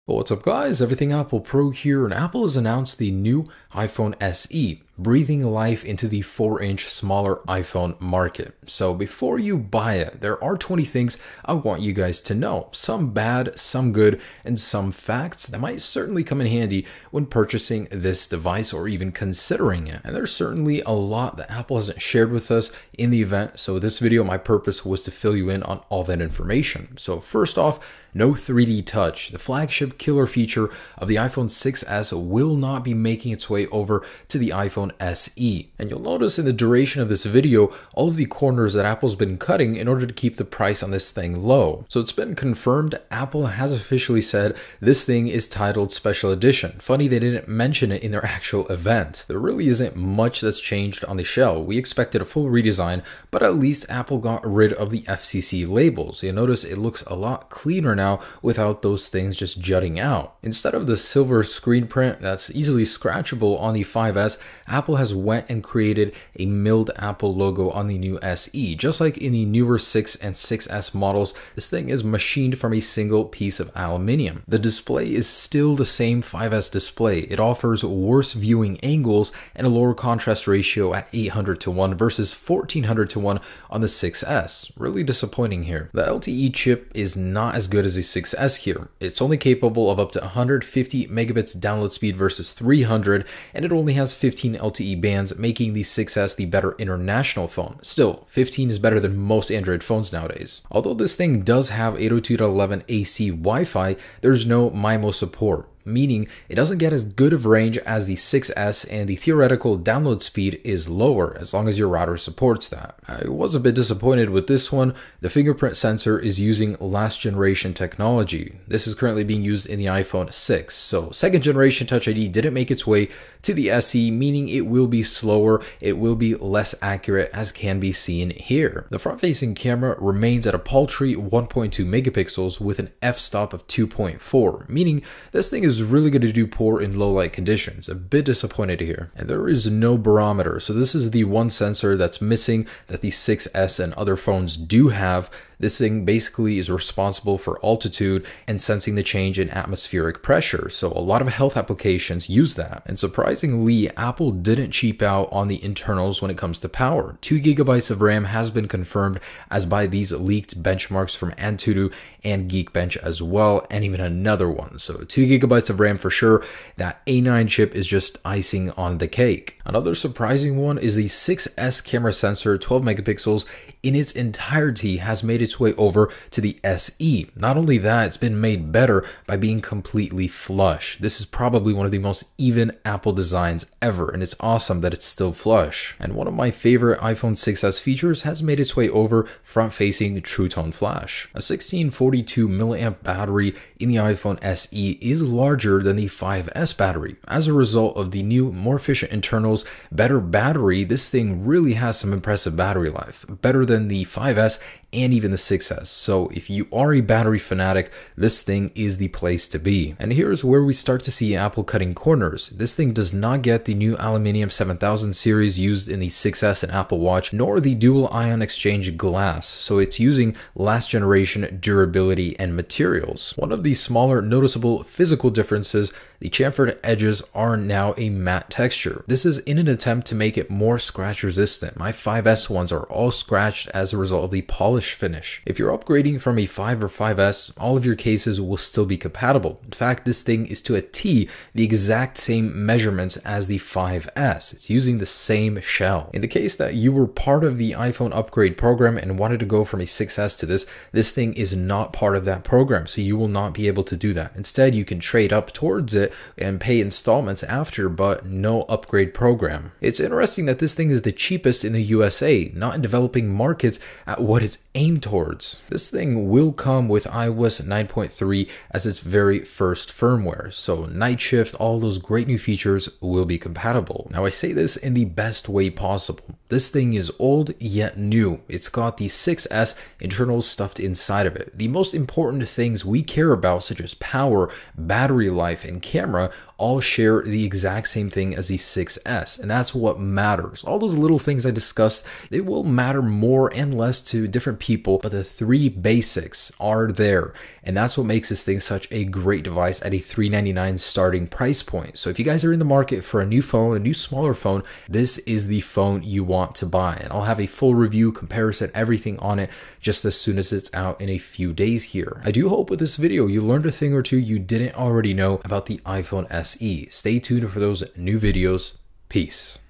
Well, what's up guys, Everything Apple Pro here, and Apple has announced the new iPhone SE, breathing life into the 4-inch smaller iPhone market. So before you buy it, there are 20 things I want you guys to know. Some bad, some good, and some facts that might certainly come in handy when purchasing this device or even considering it. And there's certainly a lot that Apple hasn't shared with us in the event, so this video, my purpose was to fill you in on all that information. So first off, no 3D Touch. The flagship killer feature of the iPhone 6s will not be making its way over to the iPhone SE. And you'll notice in the duration of this video, all of the corners that Apple's been cutting in order to keep the price on this thing low. So it's been confirmed, Apple has officially said this thing is titled Special Edition. Funny they didn't mention it in their actual event. There really isn't much that's changed on the shell. We expected a full redesign, but at least Apple got rid of the FCC labels. You'll notice it looks a lot cleaner now without those things just jutting out. Instead of the silver screen print that's easily scratchable on the 5S, Apple has went and created a milled Apple logo on the new SE. Just like in the newer 6 and 6S models, this thing is machined from a single piece of aluminium. The display is still the same 5S display. It offers worse viewing angles and a lower contrast ratio at 800:1 versus 1400:1 on the 6S. Really disappointing here. The LTE chip is not as good as the 6S here. It's only capable of up to 150 megabits download speed versus 300, and it only has 15 LTE bands, making the 6S the better international phone. Still, 15 is better than most Android phones nowadays. Although this thing does have 802.11 AC Wi-Fi, there's no MIMO support, meaning it doesn't get as good of range as the 6S, and the theoretical download speed is lower as long as your router supports that. I was a bit disappointed with this one. The fingerprint sensor is using last generation technology. This is currently being used in the iPhone 6, so second generation Touch ID didn't make its way to the SE, meaning it will be slower, it will be less accurate, as can be seen here. The front-facing camera remains at a paltry 1.2 megapixels with an f-stop of 2.4, meaning this thing is really going to do poor in low light conditions. A bit disappointed here. And there is no barometer, so this is the one sensor that's missing that the 6S and other phones do have. This thing basically is responsible for altitude and sensing the change in atmospheric pressure, so a lot of health applications use that. And surprisingly, Apple didn't cheap out on the internals when it comes to power. 2 gigabytes of RAM has been confirmed as by these leaked benchmarks from Antutu and Geekbench as well, and even another one. So 2 gigabytes of RAM for sure. That A9 chip is just icing on the cake. Another surprising one is the 6S camera sensor, 12 megapixels, in its entirety has made its way over to the SE. Not only that, it's been made better by being completely flush. This is probably one of the most even Apple designs ever, and it's awesome that it's still flush. And one of my favorite iPhone 6s features has made its way over front-facing True Tone Flash. A 1642 milliamp battery in the iPhone SE is larger than the 5S battery. As a result of the new, more efficient internals, better battery, this thing really has some impressive battery life, better than the 5S and even the 6S. So if you are a battery fanatic, this thing is the place to be. And here's where we start to see Apple cutting corners. This thing does not get the new Aluminium 7000 series used in the 6S and Apple Watch, nor the dual ion exchange glass. So it's using last generation durability and materials. One of the smaller noticeable physical differences, the chamfered edges are now a matte texture. This is in an attempt to make it more scratch resistant. My 5S ones are all scratched as a result of the polish finish. If you're upgrading from a 5 or 5S, all of your cases will still be compatible. In fact, this thing is to a T the exact same measurements as the 5S. It's using the same shell. In the case that you were part of the iPhone upgrade program and wanted to go from a 6S to this thing is not part of that program, so you will not be able to do that. Instead, you can trade up towards it and pay installments after, but no upgrade program. It's interesting that this thing is the cheapest in the USA, not in developing markets at what it's aimed towards. This thing will come with iOS 9.3 as its very first firmware, so night shift, all those great new features will be compatible. Now I say this in the best way possible. This thing is old yet new. It's got the 6S internals stuffed inside of it. The most important things we care about, such as power, battery life, and camera, all share the exact same thing as the 6S, and that's what matters. All those little things I discussed, they will matter more and less to different people, but the three basics are there. And that's what makes this thing such a great device at a $399 starting price point. So if you guys are in the market for a new phone, a new smaller phone, this is the phone you want to buy. And I'll have a full review, comparison, everything on it just as soon as it's out in a few days here. I do hope with this video you learned a thing or two you didn't already know about the iPhone SE. Stay tuned for those new videos. Peace.